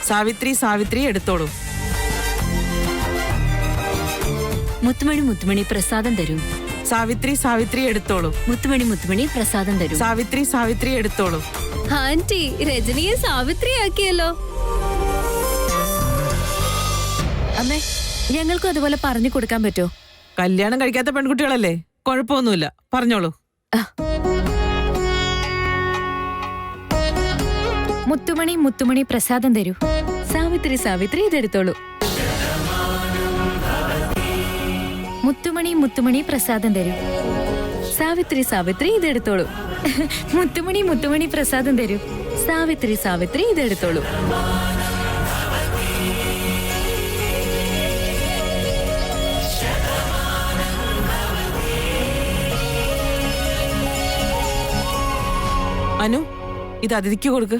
സാവിത്രി സാവിത്രി എടുത്തോളൂ. മുത്തുമണി മുത്തുമണി പ്രസാദം തരൂ. സാവിത്രി സാവിത്രി എടുത്തോളൂ. മുത്തുമണി മുത്തുമണി പ്രസാദം തരൂ. സാവിത്രി സാവിത്രി എടുത്തോളൂ. ആന്റി രജനിയെ സാവിത്രിയാക്കിയല്ലോ. അമ്മേ, ഞങ്ങൾക്കും അതുപോലെ പറഞ്ഞു കൊടുക്കാൻ പറ്റോ? കല്യാണം കഴിക്കാത്ത പെൺകുട്ടികളല്ലേ, കുഴപ്പമൊന്നുമില്ല, പറഞ്ഞോളൂ. മുത്തുമണി മുത്തുമണി പ്രസാദം തരൂ. സാവിത്രി സാവിത്രി ഇതെടുത്തോളൂ. മുത്തുമണി മുത്തുമണി പ്രസാദം തരൂ. സാവിത്രി സാവിത്രി ഇതെടുത്തോളൂ. മുത്തുമണി മുത്തുമണി പ്രസാദം തരൂ. സാവിത്രി സാവിത്രി ഇതെടുത്തോളൂ. അനു, ഇത് അതിഥിക്ക് കൊടുക്ക്.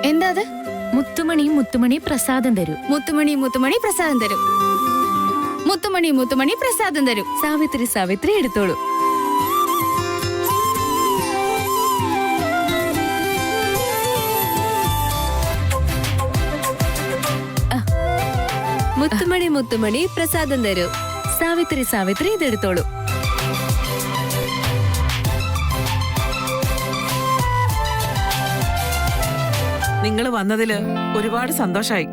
എന്താ അത്? മുത്തുമണി മുത്തുമണി പ്രസാദം തരൂ. മുത്തുമണി മുത്തുമണി പ്രസാദം തരും. മുത്തുമണി മുത്തുമണി പ്രസാദം തരും. സാവിത്രി സാവിത്രി എടുത്തോളൂ. മുത്തുമണി മുത്തുമണി പ്രസാദം തരൂ. സാവിത്രി സാവിത്രി ഇതെടുത്തോളൂ. നിങ്ങൾ വന്നതില് ഒരുപാട് സന്തോഷായി.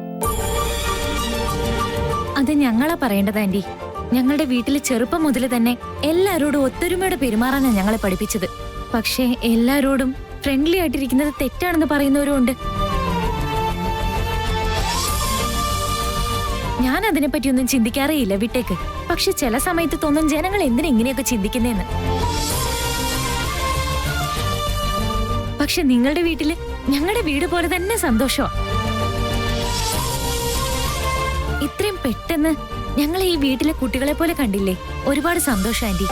അത് ഞങ്ങളാ പറയേണ്ടത് ആന്റി. ഞങ്ങളുടെ വീട്ടില് ചെറുപ്പം മുതൽ തന്നെ എല്ലാരോടും ഒത്തൊരുമയോടെ പെരുമാറാനാണ് ഞങ്ങളെ പഠിപ്പിച്ചത്. പക്ഷേ എല്ലാരോടും ഫ്രണ്ട്ലി ആയിട്ടിരിക്കുന്നത് തെറ്റാണെന്ന് പറയുന്നവരും ഉണ്ട്. ഞാൻ അതിനെപ്പറ്റിയൊന്നും ചിന്തിക്കാറേ ഇല്ല, വിട്ടേക്ക്. പക്ഷെ ചില സമയത്ത് തോന്നും ജനങ്ങൾ എന്തിനാ ഇങ്ങനെയൊക്കെ ചിന്തിക്കുന്നേന്ന്. പക്ഷെ നിങ്ങളുടെ വീട്ടില് ഞങ്ങളുടെ വീട് പോലെ തന്നെ സന്തോഷമാ. ഇത്രയും പെട്ടെന്ന് ഞങ്ങളെ ഈ വീട്ടിലെ കുട്ടികളെ പോലെ കണ്ടില്ലേ? ഒരുപാട് സന്തോഷം ആന്റി.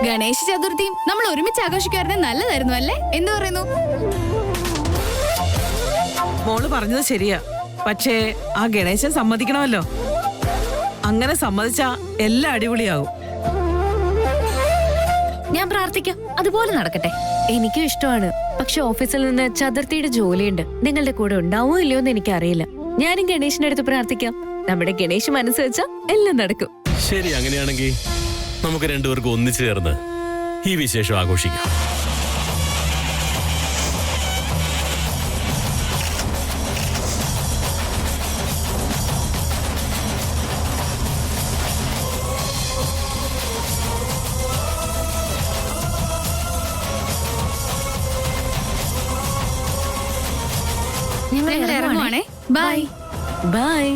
ഗണേശ ചതുർത്ഥിയും നമ്മൾ ഒരുമിച്ച് ആഘോഷിക്കാറുണ്ട്. നല്ലതായിരുന്നു അല്ലേ? എന്തു പറയുന്നു? മോള് പറഞ്ഞത് ശരിയാ. പക്ഷേ ആ ഗണേശൻ സമ്മതിക്കണമല്ലോ. അങ്ങനെ സമ്മതിച്ചാ എല്ലാം അടിപൊളിയാകും. ഞാൻ പ്രാർത്ഥിക്കാം അതുപോലെ നടക്കട്ടെ. എനിക്കും ഇഷ്ടമാണ്. പക്ഷെ ഓഫീസിൽ നിന്ന് ചതുർത്ഥിയുടെ ജോലിയുണ്ട്. നിങ്ങളുടെ കൂടെ ഉണ്ടാവോ ഇല്ലയോ എന്ന് എനിക്കറിയില്ല. ഞാനും ഗണേശിന്റെ അടുത്ത് പ്രാർത്ഥിക്കാം. നമ്മുടെ ഗണേശ് മനസ്സ് വെച്ചാ എല്ലാം നടക്കും. ശരി, അങ്ങനെയാണെങ്കിൽ നമുക്ക് രണ്ടുപേർക്കും ഒന്നിച്ചു ചേർന്ന് ഈ വിശേഷം ആഘോഷിക്കാം. ഞങ്ങൾ ഇറങ്ങുവാണേ. Bye bye.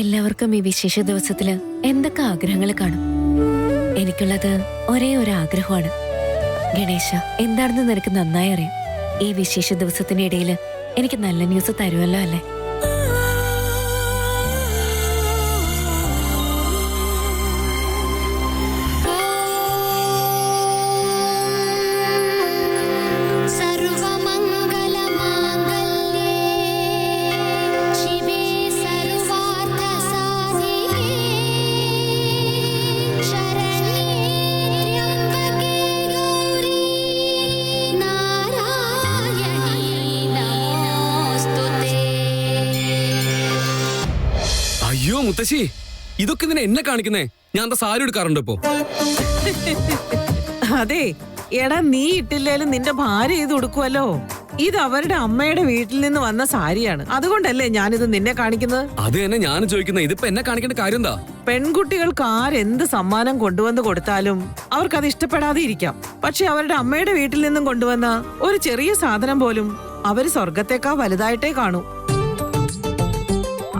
എല്ലാവർക്കും ഈ വിശേഷ ദിവസത്തില് എന്തൊക്കെ ആഗ്രഹങ്ങൾ കാണും. എനിക്കുള്ളത് ഒരേ ഒരു ആഗ്രഹമാണ്. ഗണേശ, എന്താണെന്ന് നിനക്ക് നന്നായി അറിയാം. ഈ വിശേഷ ദിവസത്തിന്റെ ഇടയിൽ എനിക്ക് നല്ല ന്യൂസ് തരുമല്ലോ അല്ലേ? അയ്യോ മുത്തശ്ശി, ഇതൊക്കെ ഇതിനെ എന്നെ കാണിക്കുന്നേ? ഞാൻ എന്താ സാരി എടുക്കാറുണ്ട് ഇപ്പോ? അതെ, എടാ, നീ ഇട്ടില്ലേലും നിന്റെ ഭാര്യ ഇത് ഉടുക്കുമല്ലോ. ഇത് അവരുടെ അമ്മയുടെ വീട്ടിൽ നിന്ന് വന്ന സാരിയാണ്. അതുകൊണ്ടല്ലേ ഞാനിത് നിന്നെ കാണിക്കുന്നത്. അത് തന്നെ ഞാൻ ചോദിക്കുന്നത്. ഇതിപ്പോ എന്നെ കാണിക്കേണ്ട കാര്യം എന്താ? പെൺകുട്ടികൾക്ക് ആരെന്ത് സമ്മാനം കൊണ്ടുവന്ന് കൊടുത്താലും അവർക്കത് ഇഷ്ടപ്പെടാതെ ഇരിക്കാം. പക്ഷെ അവരുടെ അമ്മയുടെ വീട്ടിൽ നിന്നും കൊണ്ടുവന്ന ഒരു ചെറിയ സാധനം പോലും അവര് സ്വർഗത്തേക്കാൾ വലുതായിട്ടേ കാണൂ.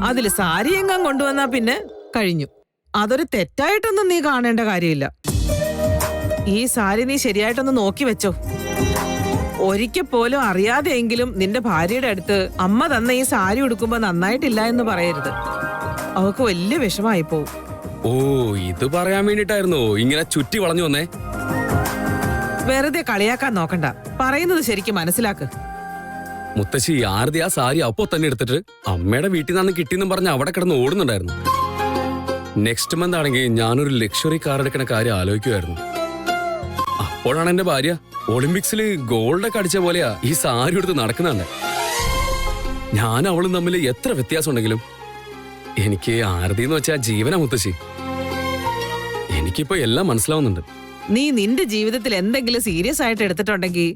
അതില് സാരി എങ്ങാൻ കൊണ്ടുവന്നാ പിന്നെ കഴിഞ്ഞു. അതൊരു തെറ്റായിട്ടൊന്നും നീ കാണേണ്ട കാര്യമില്ല. ഈ സാരി നീ ശരിയായിട്ടൊന്ന് നോക്കി വെച്ചോ. ഒരിക്കൽ പോലും അറിയാതെയെങ്കിലും നിന്റെ ഭാര്യയുടെ അടുത്ത് അമ്മ തന്ന ഈ സാരി ഉടുക്കുമ്പോ നന്നായിട്ടില്ല എന്ന് പറയരുത്. അവക്ക് വലിയ വിഷമായി പോവും. ഓ, ഇത് പറയാൻ വേണ്ടിട്ടായിരുന്നോ ഇങ്ങനെ ചുറ്റി വളഞ്ഞു വന്നേ? വെറുതെ കളിയാക്കാൻ നോക്കണ്ട, പറയുന്നത് ശരിക്കും മനസ്സിലാക്ക്. മുത്തശ്ശി, ആരതി ആ സാരി അപ്പോ തന്നെ എടുത്തിട്ട് അമ്മയുടെ വീട്ടിൽ നിന്നാണ് കിട്ടിയെന്നും പറഞ്ഞ് അവിടെ കിടന്ന് ഓടുന്നുണ്ടായിരുന്നു. നെക്സ്റ്റ് മന്ത് ആണെങ്കിൽ ഞാനൊരു ലക്ഷറി കാർ എടുക്കുന്ന കാര്യം ആലോചിക്കുമായിരുന്നു. അപ്പോഴാണ് എന്റെ ഭാര്യ ഒളിമ്പിക്സിൽ ഗോൾഡൊക്കെ അടിച്ച പോലെയാ ഈ സാരി എടുത്ത് നടക്കുന്നുണ്ട്. ഞാൻ അവളും തമ്മിൽ എത്ര വ്യത്യാസം ഉണ്ടെങ്കിലും എനിക്ക് ആരതിന്ന് വെച്ചാ ജീവനാ മുത്തശ്ശി. എനിക്കിപ്പോ എല്ലാം മനസ്സിലാവുന്നുണ്ട്. നീ നിന്റെ ജീവിതത്തിൽ എന്തെങ്കിലും സീരിയസ് ആയിട്ട് എടുത്തിട്ടുണ്ടെങ്കിൽ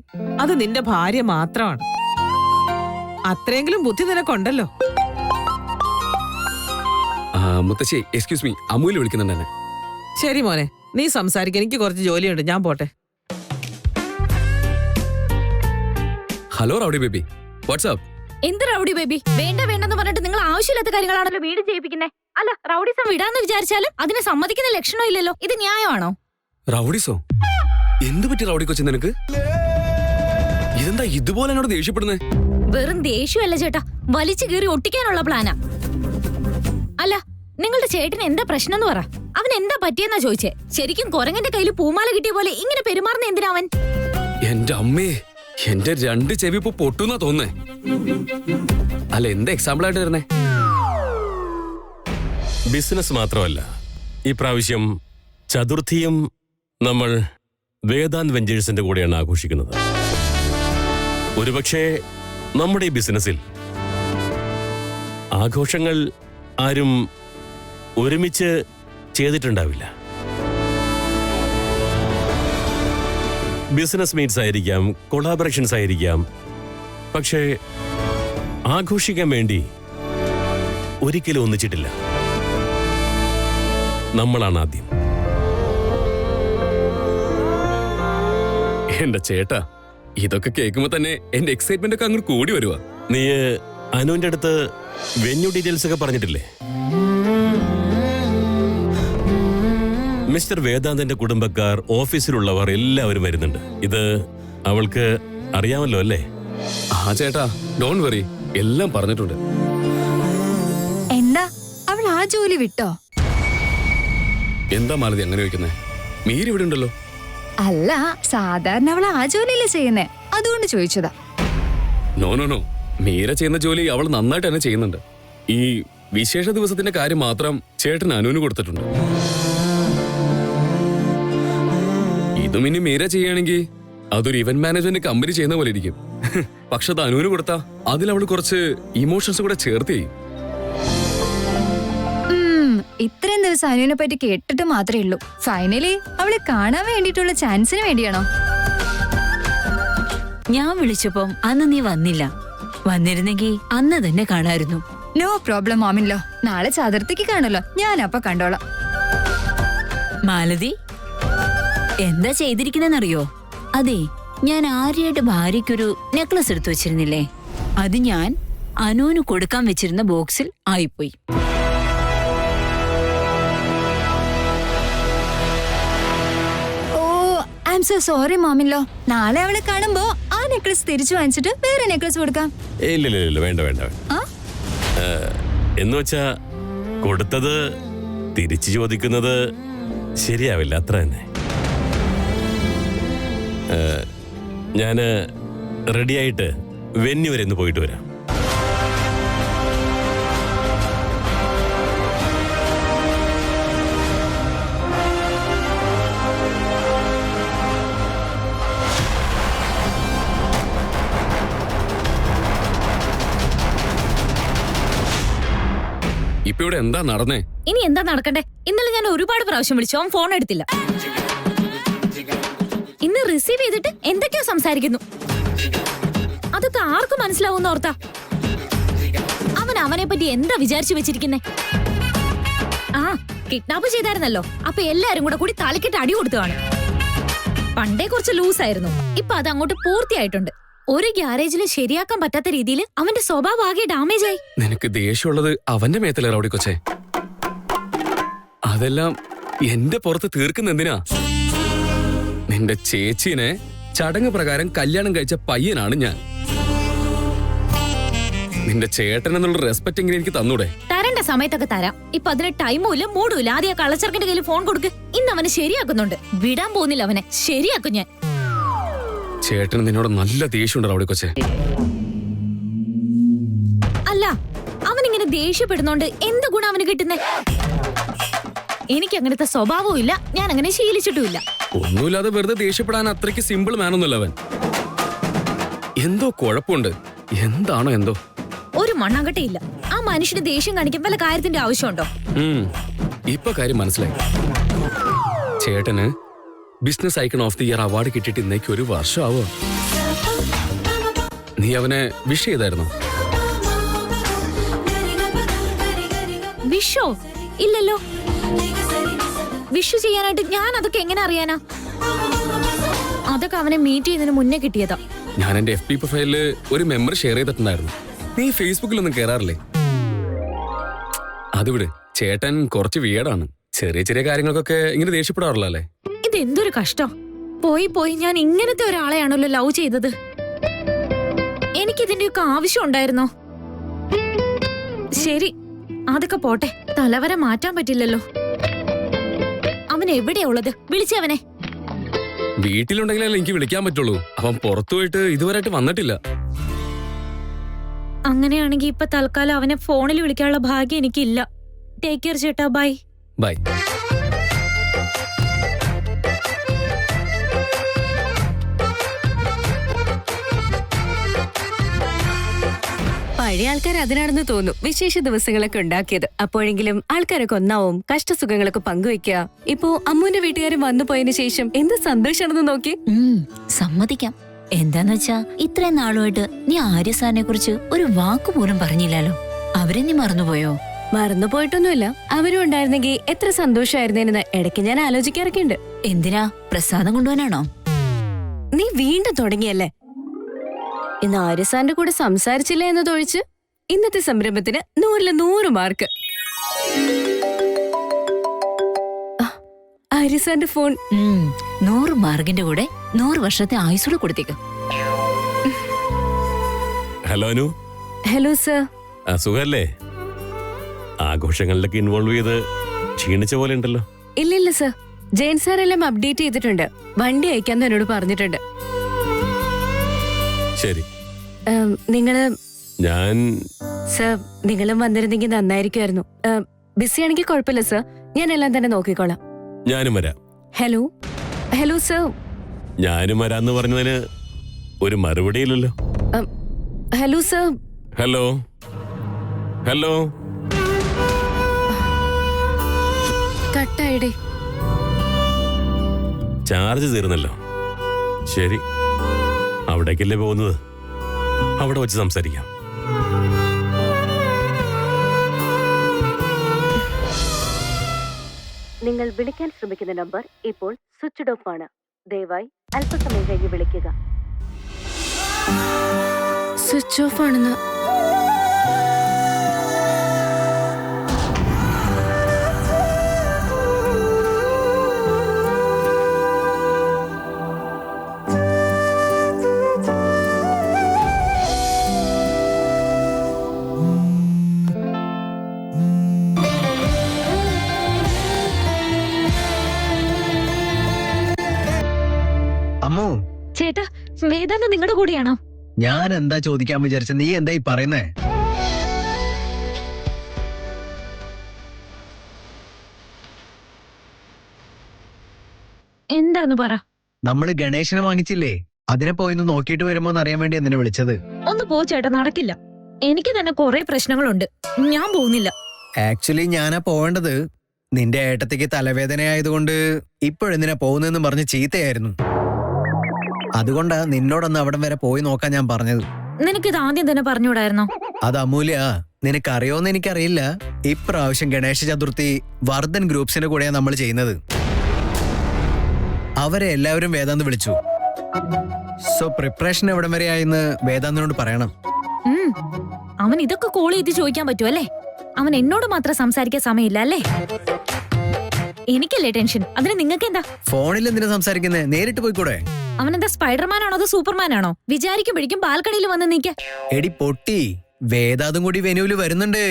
അത് നിന്റെ ഭാര്യ മാത്രമാണ്. അത്രയെങ്കിലും ബുദ്ധി നിനക്കുണ്ടല്ലോ. മുത്തശ്ശി എക്സ്ക്യൂസ് മീ, അമൂല് വിളിക്കുന്നുണ്ട് എന്നെ. ശരി മോനെ, നീ സംസാരിക്കാൻ, എനിക്ക് കുറച്ച് ജോലിയുണ്ട്, ഞാൻ പോട്ടെ. Hello rowdy baby, WhatsApp? എന്ത് റൗഡി ബേബി? വേണ്ട വേണ്ടെന്ന് പറഞ്ഞിട്ട് നിങ്ങൾ ആവശ്യമില്ലാത്ത കാര്യങ്ങളാണല്ലോ വീട് ചെയ്യിപ്പിക്കുന്നേ. അല്ല, റൗഡിസം വിടാന്ന് വിചാരിച്ചാലും അതിനെ സമ്മതിക്കുന്ന ലക്ഷണം ഇല്ലല്ലോ. ഇത് ന്യായമാണോ? റൗഡിസോ? എന്ത് പറ്റി റൗഡി കൊച്ചി നിനക്ക്? ഇതെന്താ ഇതുപോലെ എന്നോട് ദേഷ്യപ്പെടുന്നേ? വെറും ദേഷ്യമല്ല ചേട്ടാ, വലിച്ചു കീറി ഒട്ടിക്കാനുള്ള പ്ലാനാ. അല്ല, നിങ്ങളുടെ ചേട്ടന് എന്താ പ്രശ്നം എന്ന് പറ. അവൻ എന്താ പറ്റിയെന്നാ ചോദിച്ചേ. ശരിക്കും കുരങ്ങന്റെ കയ്യിൽ പൂമാല കിട്ടിയ പോലെ ഇങ്ങനെ പെരുമാറുന്ന എന്തിനാ അവൻ? എന്റെ അമ്മേ, എന്റെ 2 ചെവി ഇപ്പൊ പൊട്ടുന്നാ തോന്നേ. അല്ല, എന്താ എക്സാമ്പിൾ ആയിട്ട് വരുന്നേ? ബിസിനസ് മാത്രമല്ല, ഈ പ്രാവശ്യം ചതുർത്ഥിയും നമ്മൾ വേദാന്ത് വെഞ്ചേഴ്സിന്റെ കൂടെയാണ് ആഘോഷിക്കുന്നത്. ഒരുപക്ഷെ നമ്മുടെ ഈ ബിസിനസ്സിൽ ആഘോഷങ്ങൾ ആരും ഒരുമിച്ച് ചെയ്തിട്ടുണ്ടാവില്ല. ബിസിനസ് മീറ്റ്സ് ആയിരിക്കാം, കൊളാബറേഷൻസ് ആയിരിക്കാം. പക്ഷേ ആഘോഷിക്കാൻ വേണ്ടി ഒരിക്കലും ഒന്നിച്ചിട്ടില്ല. നമ്മളാണ് ആദ്യം. എന്റെ ചേട്ടാ, ഇതൊക്കെ കേൾക്കുമ്പോ തന്നെ എന്റെ എക്സൈറ്റ്മെന്റ് ഒക്കെ അങ്ങോട്ട് കൂടി വരുവാ. നീ അനുവിന്റെ അടുത്ത് വെന്യൂ ഡീറ്റെയിൽസ് ഒക്കെ പറഞ്ഞിട്ടില്ലേ? മിസ്റ്റർ വേദാന്തിന്റെ കുടുംബക്കാർ, ഓഫീസിലുള്ളവർ എല്ലാവരും വരുന്നുണ്ട്. ഇത് അവൾക്ക് അറിയാമല്ലോ അല്ലേ? ആ ചേട്ടാ, ഡോണ്ട് വറി, എല്ലാം പറഞ്ഞിട്ടുണ്ട്. എന്താ അവൾ ആ ജോലി വിട്ടോ? എന്താ മാലതി അങ്ങനെ ചോദിക്കുന്നേ? മീര ഇവിടെ ഉണ്ടല്ലോ. അല്ല, സാധാരണ അവൾ ആ ജോലിയല്ലേ ചെയ്യുന്നേ, അതുകൊണ്ട് ചോദിച്ചതാ. നോ നോ നോ, മീര ചെയ്യുന്ന ജോലി അവൾ നന്നായിട്ട് തന്നെ ചെയ്യുന്നുണ്ട്. ഈ വിശേഷ ദിവസത്തിന്റെ കാര്യം മാത്രം ചേട്ടൻ അനുവിന് കൊടുത്തിട്ടുണ്ട്. ഇതും ഇനി മീര ചെയ്യുകയാണെങ്കിൽ അതൊരു ഇവന്റ് മാനേജ്മെന്റ് കമ്പനി ചെയ്യുന്ന പോലെ ഇരിക്കും. പക്ഷെ അത് അനുവിന് കൊടുത്താ അതിൽ അവൾ കുറച്ച് ഇമോഷൻസ് കൂടെ ചേർത്ത് ചെയ്യും. ഇത്രയും ദിവസം അനുവിനെ പറ്റി കേട്ടിട്ട് മാത്രമേ ഉള്ളൂ. ഫൈനലി അവളെ കാണാൻ വേണ്ടിയിട്ടുള്ള ചാൻസിന് വേണ്ടിയാണോ? ഞാൻ വിളിച്ചപ്പം അന്ന് നീ വന്നില്ല. വന്നിരുന്നെങ്കിൽ അന്ന് തന്നെ കാണായിരുന്നു. നോ പ്രോബ്ലം മാമില്ലോ, നാളെ ചതുർത്ഥിക്ക് കാണല്ലോ, ഞാൻ അപ്പൊ കണ്ടോളാം. മാലതി, എന്താ ചെയ്തിരിക്കുന്നെന്നറിയോ? അതെ, ഞാൻ ആര്യയുടെ ഭാര്യയ്ക്കൊരു നെക്ലസ് എടുത്തു വെച്ചിരുന്നില്ലേ, അത് ഞാൻ അനുവിന് കൊടുക്കാൻ വെച്ചിരുന്ന ബോക്സിൽ ആയിപ്പോയി. ഐ എം സോ സോറി മാമില്ലോ. നാളെ അവളെ കാണുമ്പോ ആ നെക്ലസ് തിരിച്ചു വാങ്ങിച്ചിട്ട് വേറെ നെക്ലസ് കൊടുക്കാം. ഇല്ല, വേണ്ട വേണ്ട. എന്ന് വെച്ചാ കൊടുത്തത് തിരിച്ചു ചോദിക്കുന്നത് ശരിയാവില്ല, അത്ര തന്നെ. ഞാന് റെഡിയായിട്ട് വെന്യൂ വരെ ഒന്ന് പോയിട്ട് വരാം. ഇപ്പൊ ഇവിടെ എന്താ നടന്നേ? ഇനി എന്താ നടക്കണ്ടേ? ഇന്നലെ ഞാൻ ഒരുപാട് പ്രാവശ്യം വിളിച്ചു, അവൻ ഫോൺ എടുത്തില്ല. ഇന്ന് റിസീവ് ചെയ്തിട്ട് എന്തൊക്കെയോ സംസാരിക്കുന്നു. അതൊക്കെ ആർക്കും മനസ്സിലാവുന്ന ഓർത്താ? അവനെ പറ്റി എന്താ വിചാരിച്ചു വെച്ചിരിക്കുന്നേ? ആ, കിഡ്നാപ്പ് ചെയ്തായിരുന്നല്ലോ, അപ്പൊ എല്ലാരും കൂടി തലക്കിട്ട് അടി കൊടുത്തതാണ്. പണ്ടേ കുറച്ച് ലൂസായിരുന്നു, ഇപ്പൊ അത് അങ്ങോട്ട് പൂർത്തിയായിട്ടുണ്ട്. ഒരു ഗ്യാരേജിലും ശരിയാക്കാൻ പറ്റാത്ത രീതിയിൽ അവന്റെ സ്വഭാവം ആകെ ഡാമേജ് ആയി. നിനക്ക് ദേഷ്യമുള്ളത് അവന്റെ മേത്തല്ലേ റൗഡി കൊച്ചേ? അതെല്ലാം എന്റെ പുറത്ത് തീർക്കുന്ന എന്തിനാ? നിന്റെ ചേച്ചീനെ ചടങ്ങ് പ്രകാരം കല്യാണം കഴിച്ച പയ്യനാണ് ഞാൻ. നിന്റെ ചേട്ടൻ എന്നുള്ള റെസ്പെക്ട് എങ്ങനെ എനിക്ക് തന്നൂടെ? തരേണ്ട സമയത്തൊക്കെ തരാം. ഇപ്പൊ അതിന് ടൈമും ഇല്ല, മൂടും ഇല്ല. ആദ്യം ആ കള്ളച്ചർക്കന്റെ കയ്യിൽ ഫോൺ കൊടുക്ക്. ഇന്ന് അവനെ ശരിയാക്കുന്നുണ്ട്. വിടാൻ പോകുന്നില്ല, അവനെ ശരിയാക്കും ഞാൻ. ചേട്ടന് നിന്നോട് നല്ല ദേഷ്യമുണ്ട് റൗഡി കൊച്ചേ. അല്ല, അവനിങ്ങനെ ദേഷ്യപ്പെടുന്നോണ്ട് എന്ത് ഗുണം അവന് കിട്ടുന്നേ? എനിക്ക് അങ്ങനത്തെ സ്വഭാവവും ഇല്ല, ഞാൻ അങ്ങനെ ശീലിച്ചിട്ടുമില്ല. ഒന്നുമില്ലാതെ വെറുതെ ദേഷ്യപ്പെടാൻ അത്രയ്ക്ക് സിമ്പിൾ മാനൊന്നുമല്ല അവൻ. എന്തോ കുഴപ്പമുണ്ട്. എന്താണോ എന്തോ. ഒരു മണ്ണാങ്കട്ടയില്ല. ആ മനുഷ്യന് ദേഷ്യം കാണിക്കാൻ വല്ല കാര്യത്തിന്റെ ആവശ്യമുണ്ടോ? ഇപ്പൊ കാര്യം മനസ്സിലായി. ചേട്ടന് business icon of the year award കിട്ടിയിട്ട് ഇന്നേക്ക് 1 വർഷമാവോ? നീ അവനെ വിഷ് ചെയ്തായിരുന്നോ? വിഷോ? ഇല്ലല്ലോ. വിഷു ചെയ്യാനായിട്ട് ഞാൻ അതൊക്കെ എങ്ങനെ അറിയാനാ? അതൊക്കെ അവനെ മീറ്റ് ചെയ്യുന്നതിന് മുന്നേ കിട്ടിയതാ. ഞാൻ എന്റെ FB പ്രൊഫൈലില് ഒരു മെമ്പർ ഷെയർ ചെയ്തിട്ടുണ്ടായിരുന്നു. നീ ഫേസ്ബുക്കിലൊന്നും കേറാറില്ലേ? അത് വിട്. ചേട്ടൻ കുറച്ച് വിയേഡാണ്. ചെറിയ ചെറിയ കാര്യങ്ങൾക്കൊക്കെ ഇങ്ങനെ ദേഷ്യപ്പെടാറില്ല അല്ലേ? ഇതെന്തൊരു കഷ്ടം. പോയി പോയി ഞാൻ ഇങ്ങനത്തെ ഒരാളെയാണല്ലോ ലവ് ചെയ്തത്. എനിക്കിതിന്റെയൊക്കെ ആവശ്യം ഉണ്ടായിരുന്നോ? ശരി, അതൊക്കെ പോട്ടെ. തലവരെ മാറ്റാൻ പറ്റില്ലല്ലോ. അവൻ എവിടെയാ ഉള്ളത്? വിളിച്ചവനെ. വീട്ടിലുണ്ടെങ്കിലല്ലേ എനിക്ക് വിളിക്കാൻ പറ്റുള്ളൂ. അവൻ പുറത്തു പോയിട്ട് ഇതുവരെയായിട്ട് വന്നിട്ടില്ല. അങ്ങനെയാണെങ്കിൽ ഇപ്പൊ തൽക്കാലം അവനെ ഫോണിൽ വിളിക്കാനുള്ള ഭാഗ്യം എനിക്കില്ല. ടേക്ക് കെയർ ചേട്ടാ. ബൈ. ബൈ. പഴയ ആൾക്കാർ അതിനാണെന്ന് തോന്നും വിശേഷ ദിവസങ്ങളൊക്കെ ഉണ്ടാക്കിയത്. അപ്പോഴെങ്കിലും ആൾക്കാരൊക്കെ ഒന്നാവും, കഷ്ടസുഖങ്ങളൊക്കെ പങ്കുവെക്കുക. ഇപ്പോ അമ്മുവിന്റെ വീട്ടുകാരും വന്നു പോയതിനു ശേഷം എന്ത് സന്തോഷമാണെന്ന് നോക്കി. സമ്മതിക്കാം. എന്താന്ന് വെച്ചാ ഇത്രയും നാളുമായിട്ട് നീ ആര്യ സാറിനെ കുറിച്ച് ഒരു വാക്കുപോലും പറഞ്ഞില്ലല്ലോ. അവരെ നീ മറന്നുപോയോ? മറന്നുപോയിട്ടൊന്നുമില്ല. അവരും ഉണ്ടായിരുന്നെങ്കിൽ എത്ര സന്തോഷമായിരുന്നേന്ന് ഇടയ്ക്ക് ഞാൻ ആലോചിക്കാറൊക്കെ ഉണ്ട്. എന്തിനാ? പ്രസാദം കൊണ്ടുപോകാനാണോ? നീ വീണ്ടും തുടങ്ങിയല്ലേ? ഇന്ന് ആര്യസാറിന്റെ കൂടെ സംസാരിച്ചില്ല എന്നതൊഴിച്ച് ഇന്നത്തെ സംരംഭത്തിന് 100-ൽ 100 മാർക്ക്. ആര്യസാറിന്റെ ഫോൺ. 100 മാർക്കിന്റെ കൂടെ 100 വർഷത്തെ ആയുസോടെ കൊടുത്തേക്കും. ഹലോ അനു. Hello sir. സുഖല്ലേ? ആഘോഷങ്ങളിലൊക്കെ ഇൻവോൾവ് ചെയ്ത് ക്ഷീണിച്ച പോലെ ഉണ്ടല്ലോ. ഇല്ലില്ല സർ, ജയൻ സാർ എല്ലാം അപ്ഡേറ്റ് ചെയ്തിട്ടുണ്ട്. വണ്ടി അയക്കാന്ന് എന്നോട് പറഞ്ഞിട്ടുണ്ട്. ശരി. നിങ്ങള് സർ നിങ്ങളും വന്നിരുന്നെങ്കിൽ നന്നായിരിക്കുമായിരുന്നു. ബിസി ആണെങ്കിൽ കുഴപ്പമില്ല സർ, ഞാൻ എല്ലാം തന്നെ നോക്കിക്കോളാം. ഞാനും വരാം. ഹലോ. Hello sir. ഞാനും വരാന്ന് പറഞ്ഞതിന് ഒരു മറുപടിയില്ലല്ലോ. Hello sir. ഹലോ. ഹലോ. കട്ടായിടേ. ചാർജ് തീർന്നല്ലോ. ശരി, അവിടേക്കല്ലേ പോകുന്നത്? അവിടെ വെച്ച് സംസാരിക്കാം. നിങ്ങൾ വിളിക്കാൻ ശ്രമിക്കുന്ന നമ്പർ ഇപ്പോൾ സ്വിച്ച്ഡ് ഓഫ് ആണ്. ദയവായി അല്പസമയം കഴിഞ്ഞ് വിളിക്കുക. സ്വിച്ച് ഓഫ് ആണെന്ന്. അമ്മു. ചേട്ടാ, വേദാന്ത നിങ്ങളുടെ കൂടെയാണോ? ഞാൻ എന്താ ചോദിക്കാൻ വിചാരിച്ച, നീ എന്താ ഈ പറയുന്നേ? എന്താന്ന് പറ. നമ്മള് ഗണേശനെ വാങ്ങിച്ചില്ലേ, അതിനെ പോയിന്ന് നോക്കിയിട്ട് വരുമോന്ന് അറിയാൻ വേണ്ടി എന്തിനാ വിളിച്ചത്? ഒന്ന് പോ ചേട്ടാ, നടക്കില്ല. എനിക്ക് തന്നെ കുറെ പ്രശ്നങ്ങളുണ്ട്. ഞാൻ പോകുന്നില്ല. ആക്ച്വലി ഞാനാ പോവേണ്ടത്. നിന്റെ ഏട്ടത്തേക്ക് തലവേദന ആയതുകൊണ്ട് ഇപ്പോഴെന്തിനാ പോകുന്നെന്ന് പറഞ്ഞ് ചീത്തയായിരുന്നു. അതുകൊണ്ടാ നിന്നോടൊന്ന് അവിടം വരെ പോയി നോക്കാൻ ഞാൻ പറഞ്ഞത്. നിനക്കിത് ആദ്യം തന്നെ പറഞ്ഞുകൂടായിരുന്നോ? അത് അമൂല്യ, നിനക്കറിയോന്ന് എനിക്കറിയില്ല. ഇപ്രാവശ്യം ഗണേശ ചതുർത്ഥി വർദ്ധൻ ഗ്രൂപ്പ്സിന്റെ കൂടെയാ നമ്മൾ ചെയ്യുന്നത്. അവരെ എല്ലാവരും വേദാന്ത് വിളിച്ചു. സോ പ്രിപ്പറേഷൻ എവിടം വരെ ആയെന്ന് വേദാന്തിനോട് പറയണം. അവൻ ഇതൊക്കെ കോൾ ചെയ്ത് ചോദിക്കാൻ പറ്റുമല്ലേ? അവൻ എന്നോട് മാത്രം സംസാരിക്കാൻ സമയമില്ല അല്ലേ? എനിക്കല്ലേ ടെൻഷൻ, അതിന് നിങ്ങൾക്ക് എന്താ? ഫോണിൽ എന്തിനാ സംസാരിക്കുന്നേ? നേരിട്ട് പോയിക്കൂടെ? അവനെന്താ സ്പൈഡർമാൻ ആണോ അതോ സൂപ്പർമാൻ ആണോ? വിചാരിക്കുമ്പോഴേക്കും ബാൽക്കണിയിൽ വന്ന് നിൽക്ക. എടി പൊട്ടി, വേദാതും കൂടി വെനുവില് വരുന്നുണ്ട്.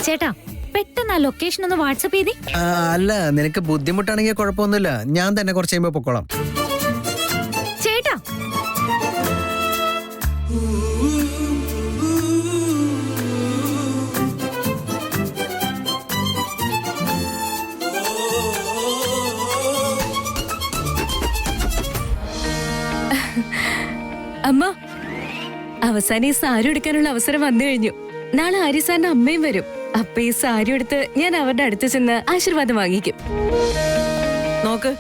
ചേട്ടാ, പെട്ടെന്ന് പെട്ടെന്ന് ആ ലൊക്കേഷൻ ഒന്ന് വാട്സപ്പ് ചെയ്തേ. അല്ല, നിനക്ക് ബുദ്ധിമുട്ടാണെങ്കിൽ കുഴപ്പമൊന്നുമില്ല. ഞാൻ തന്നെ കുറച്ച് കഴിയുമ്പോ പൊക്കോളാം. ചേട്ടാ, അമ്മ, അവസാനം ഈ സാരി എടുക്കാനുള്ള അവസരം വന്നു കഴിഞ്ഞു. നാളെ ആര്യസാറിന്റെ അമ്മയും വരും. അപ്പൊ ഈ സാരി എടുത്ത് ഞാൻ അവരുടെ അടുത്ത് ചെന്ന് ആശീർവാദം വാങ്ങിക്കും. നോക്ക്,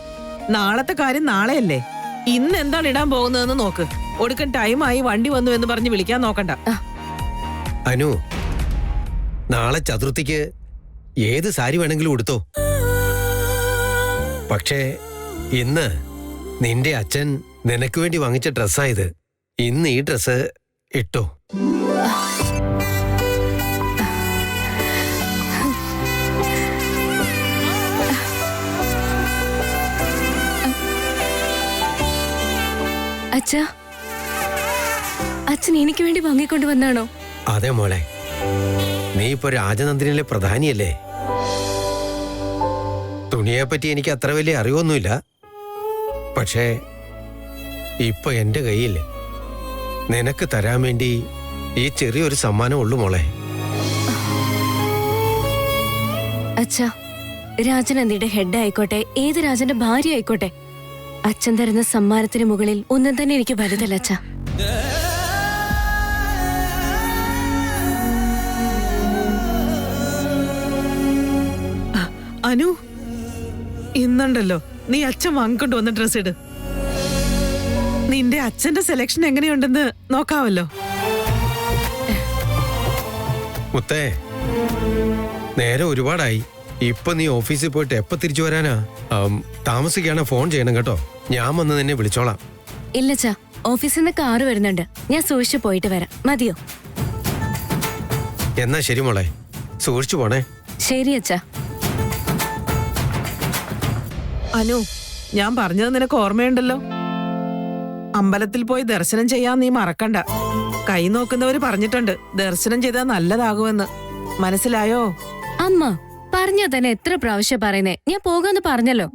നാളത്തെ കാര്യം നാളെയല്ലേ. ഇന്ന് എന്താണ് ഇടാൻ പോകുന്നതെന്ന് നോക്ക്. ഒടുക്കൻ ടൈമായി വണ്ടി വന്നു എന്ന് പറഞ്ഞ് വിളിക്കാൻ നോക്കണ്ട. അനു, നാളെ ചതുർത്ഥിക്ക് ഏത് സാരി വേണമെങ്കിലും ഉടുത്തോ. പക്ഷേ ഇന്ന് നിന്റെ അച്ഛൻ നിനക്ക് വേണ്ടി വാങ്ങിച്ച ഡ്രസ്സായത്. ഇന്ന് ഈ ഡ്രസ്സ് ഇട്ടോ. അച്ഛാ, അച്ഛൻ എനിക്ക് വേണ്ടി വാങ്ങിക്കൊണ്ട് വന്നാണോ? അതെ മോളെ, നീ ഇപ്പൊ രാജനന്ദിനിലെ പ്രധാനിയല്ലേ. തുണിയെപ്പറ്റി എനിക്ക് അത്ര വലിയ അറിവൊന്നുമില്ല. പക്ഷേ ഇപ്പൊ എന്റെ കയ്യിൽ നിനക്ക് തരാൻ വേണ്ടി ഈ ചെറിയൊരു സമ്മാനം ഉള്ളു മോളെ. അച്ഛാ, രാജനന്ദിയുടെ ഹെഡ് ആയിക്കോട്ടെ, ഏത് രാജന്റെ ഭാര്യ ആയിക്കോട്ടെ, അച്ഛൻ തരുന്ന സമ്മാനത്തിന് മുകളിൽ ഒന്നും തന്നെ എനിക്ക് വലുതല്ല അച്ഛാ. അനു, ഇന്നുണ്ടല്ലോ നീ അച്ഛൻ വാങ്ങിക്കൊണ്ട് വന്ന ഡ്രസ് ഇട്. നിന്റെ അച്ഛന്റെ സെലക്ഷൻ എങ്ങനെയുണ്ടെന്ന് നോക്കാവല്ലോ. മുത്തേ, നേരെ ഒരുപാടായി. ഇപ്പൊ നീ ഓഫീസിൽ പോയിട്ട് എപ്പോ തിരിച്ചു വരാനാ? താമസിക്കാണ് ഫോൺ ചെയ്യണം കേട്ടോ. ഞാൻ വന്ന് നിന്നെ വിളിച്ചോളാം. ഇല്ലച്ചാ, ഓഫീസിൽ നിന്ന് കാറ് വരുന്നുണ്ട്. ഞാൻ സൂക്ഷിച്ചു പോയിട്ട് വരാം. മതിയോ? എന്നാ ശരി മോളെ, സൂക്ഷിച്ചു പോണേ. ശരി അച്ഛാ. അനു, ഞാൻ പറഞ്ഞത് നിനക്ക് ഓർമ്മയുണ്ടല്ലോ. അമ്പലത്തിൽ പോയി ദർശനം ചെയ്യാൻ നീ മറക്കണ്ട. കൈ നോക്കുന്നവര് പറഞ്ഞിട്ടുണ്ട് ദർശനം ചെയ്താൽ നല്ലതാകുമെന്ന്. മനസ്സിലായോ? അമ്മ പറഞ്ഞ തന്നെ എത്ര പ്രാവശ്യം പറയുന്നേ. ഞാൻ പോകാന്ന് പറഞ്ഞല്ലോ.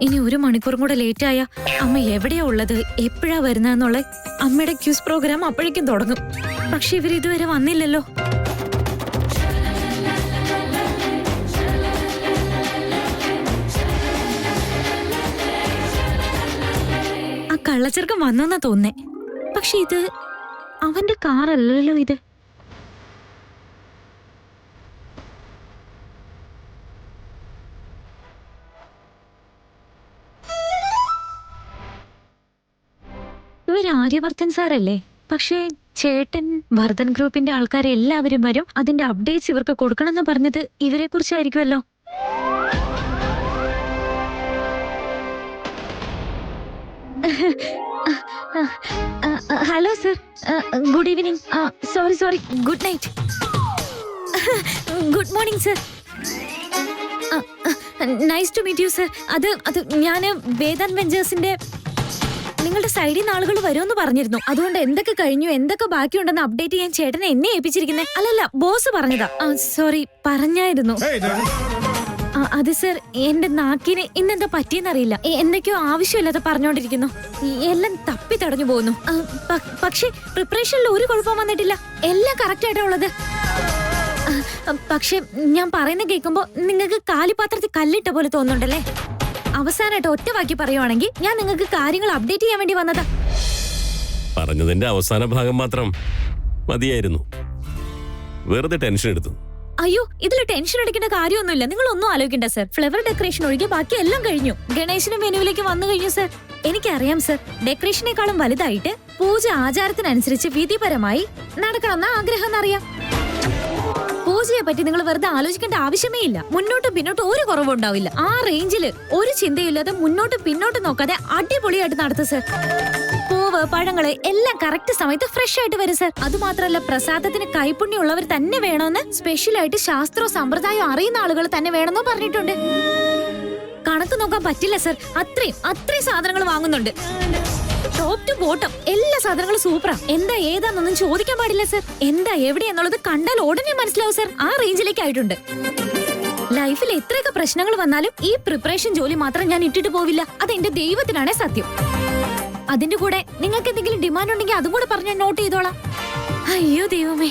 ഇനി ഒരു മണിക്കൂറും കൂടെ ലേറ്റ് ആയ അമ്മ എവിടെയാ ഉള്ളത്, എപ്പോഴാ വരുന്നതെന്നുള്ള അമ്മയുടെ ക്യൂസ് പ്രോഗ്രാം അപ്പോഴേക്കും തുടങ്ങും. പക്ഷെ ഇവർ ഇതുവരെ വന്നില്ലല്ലോ. ആ കള്ളച്ചെറുക്കൻ വന്നെന്നാ തോന്നേ. പക്ഷെ ഇത് അവന്റെ കാറല്ലല്ലോ ഇത്. ഇവർ ആര്യവർദ്ധൻ സാറല്ലേ? പക്ഷേ ചേട്ടൻ വർദ്ധൻ ഗ്രൂപ്പിന്റെ ആൾക്കാരെ എല്ലാവരും വരും, അതിന്റെ അപ്ഡേറ്റ്സ് ഇവർക്ക് കൊടുക്കണമെന്ന് പറഞ്ഞത് ഇവരെ കുറിച്ചായിരിക്കുമല്ലോ. Hello sir, good evening. Sorry, good night. Good morning sir. Nice to meet you sir. അത് ഞാൻ വേദാന്ത് വെഞ്ചേഴ്സിന്റെ നിങ്ങളുടെ സൈഡിൽ നിന്ന് ആളുകൾ വരുമെന്ന് പറഞ്ഞിരുന്നു. അതുകൊണ്ട് എന്തൊക്കെ കഴിഞ്ഞു, എന്തൊക്കെ ബാക്കിയുണ്ടെന്ന് അപ്ഡേറ്റ് ചെയ്യാൻ ചേട്ടനെ എന്നെ ഏൽപ്പിച്ചിരിക്കുന്നേ. അല്ലല്ല, ബോസ് പറഞ്ഞതാ. സോറി, പറഞ്ഞായിരുന്നു. അത് സർ, എന്റെ നാക്കിന് ഇന്നെന്താ പറ്റിയെന്നറിയില്ല. എന്തൊക്കെയോ ആവശ്യമില്ലാതെ പറഞ്ഞോണ്ടിരിക്കുന്നു. എല്ലാം തപ്പി തടഞ്ഞു പോകുന്നു. പക്ഷെ പ്രിപ്പറേഷനിൽ ഒരു കുഴപ്പം വന്നിട്ടില്ല. എല്ലാം കറക്റ്റ് ആയിട്ടാ ഉള്ളത്. പക്ഷെ ഞാൻ പറയുന്ന കേൾക്കുമ്പോ നിങ്ങൾക്ക് കാലിപാത്രത്തിൽ കല്ലിട്ട പോലെ തോന്നുന്നുണ്ടല്ലേ? അവസാനമായിട്ട് ഒറ്റ വാക്കി പറയുവാണെങ്കിൽ ഞാൻ നിങ്ങൾക്ക് കാര്യങ്ങൾ അപ്ഡേറ്റ് ചെയ്യാൻ വേണ്ടി വന്നതാ. പറഞ്ഞതിന്റെ അവസാന ഭാഗം മാത്രം മതിയായിരുന്നു. വെറുതെ ടെൻഷൻ എടുത്തു. അയ്യോ, ഇതിൽ ടെൻഷൻ എടുക്കേണ്ട കാര്യമൊന്നുമില്ല. നിങ്ങൾ ഒന്നും ആലോചിക്കണ്ട സർ. ഫ്ലവർ ഡെക്കറേഷൻ ഒഴികെ ബാക്കി എല്ലാം കഴിഞ്ഞു. ഗണേശനും മെനുവിലേക്ക് വന്നു കഴിഞ്ഞു സർ. എനിക്കറിയാം സർ, ഡെക്കറേഷനേക്കാളും വലുതായിട്ട് പൂജ ആചാരത്തിനനുസരിച്ച് വിധിപരമായി നടക്കണമെന്ന ആഗ്രഹം എന്നറിയാം. പൂജയെ പറ്റി നിങ്ങൾ വെറുതെ ആലോചിക്കേണ്ട ആവശ്യമേ ഇല്ല. മുന്നോട്ടും പിന്നോട്ടും ഒരു കുറവുണ്ടാവില്ല. ആ റേഞ്ചില് ഒരു ചിന്തയില്ലാതെ മുന്നോട്ടും പിന്നോട്ടും നോക്കാതെ അടിപൊളിയായിട്ട് നടത്തും സർ. പൂവ്, പഴങ്ങള് എല്ലാം കറക്റ്റ് സമയത്ത് ഫ്രഷ് ആയിട്ട് വരും സർ. അതുമാത്രമല്ല, പ്രസാദത്തിന് കൈപ്പുണ്യമുള്ളവർ തന്നെ വേണമെന്ന് സ്പെഷ്യലായിട്ട് ശാസ്ത്രവും സമ്പ്രദായവും അറിയുന്ന ആളുകൾ തന്നെ വേണമെന്നോ പറഞ്ഞിട്ടുണ്ട്. കണക്ക് നോക്കാൻ പറ്റില്ല സർ. അത്രയും സാധനങ്ങൾ വാങ്ങുന്നുണ്ട്. ടോപ്പ് ടു ബോട്ടം എല്ലാ സാധനങ്ങളും സൂപ്പറാ. എന്താ ഏതാന്നൊന്നും ചോദിക്കാൻ പാടില്ല സർ. എന്താ എവിടെയെന്നുള്ളത് കണ്ടാൽ ഉടനെ മനസ്സിലാവും സർ. ആ റേഞ്ചിലേക്ക് ആയിട്ടുണ്ട്. ലൈഫിൽ എത്രയൊക്കെ പ്രശ്നങ്ങൾ വന്നാലും ഈ പ്രിപ്പറേഷൻ ജോലി മാത്രം ഞാൻ ഇട്ടിട്ട് പോവില്ല. അത് എന്റെ ദൈവത്തിനാണ് സത്യം. അതിന്റെ കൂടെ നിങ്ങൾക്ക് എന്തെങ്കിലും ഡിമാൻഡ് ഉണ്ടെങ്കിൽ അതും കൂടെ പറഞ്ഞ് നോട്ട് ചെയ്തോളാം. അയ്യോ ദൈവമേ.